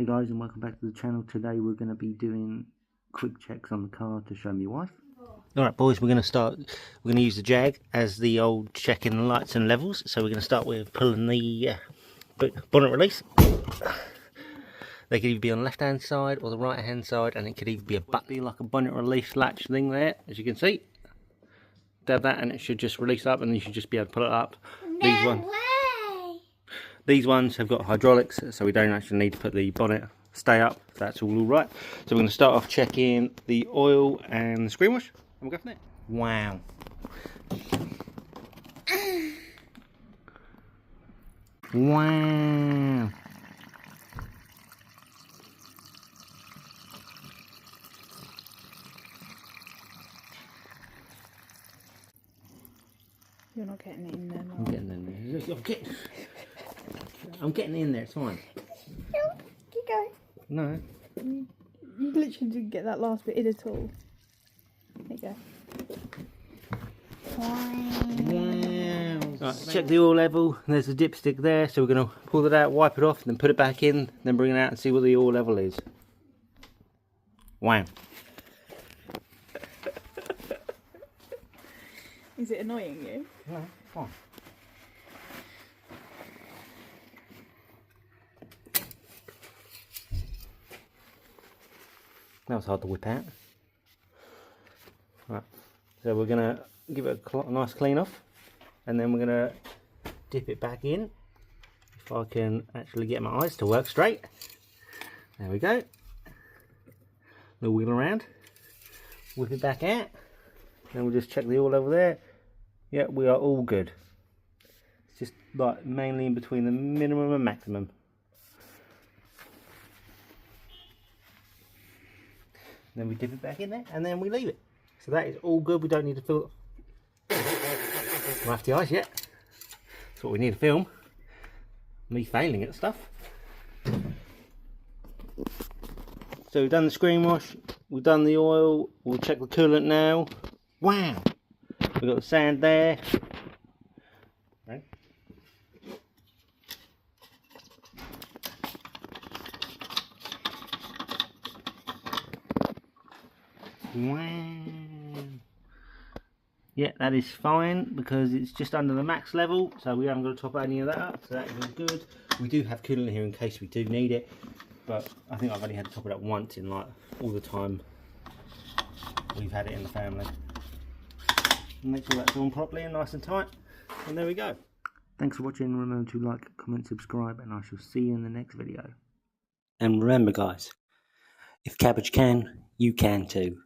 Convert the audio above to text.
Hey guys, and welcome back to the channel. Today we're going to be doing quick checks on the car to show my wife. Alright boys, we're going to use the Jag as the old checking the lights and levels. So we're going to start with pulling the bonnet release. They could either be on the left hand side or the right hand side, and it could either be a button, be like a bonnet release latch thing there, as you can see. Dab that and it should just release up, and you should just be able to pull it up. These ones have got hydraulics, so we don't actually need to put the bonnet stay up. That's all right. So we're going to start off checking the oil and the screen wash, and we'll go from there. Wow. Wow. You're not getting it in there, Mark. I'm getting in there. I'm getting in there, it's fine. No, keep going. No. You literally didn't get that last bit in at all. There you go. Wow. Right, check the oil level. There's a dipstick there, so we're going to pull it out, wipe it off, then put it back in, then bring it out and see what the oil level is. Wow. Is it annoying you? No, fine. That was hard to whip out. Right, so we're going to give it a nice clean off, and then we're going to dip it back in. If I can actually get my eyes to work straight. There we go. Little wiggle around. Whip it back out. Then we'll just check the oil level there. Yeah, we are all good. It's just like mainly in between the minimum and maximum. Then we dip it back in there, and then we leave it. So that is all good. We don't need to fill the eyes yet. That's what we need to film. Me failing at stuff. So we've done the screen wash, we've done the oil, we'll check the coolant now. Wow! We've got the sand there. Right. Wow! Yeah, that is fine because it's just under the max level, so we haven't got to top any of that up, so that is all good. We do have coolant here in case we do need it, but I think I've only had to top it up once in like all the time we've had it in the family. Make sure that's on properly and nice and tight, and there we go. Thanks for watching. Remember to like, comment, subscribe, and I shall see you in the next video. And remember guys, if cabbage can, you can too.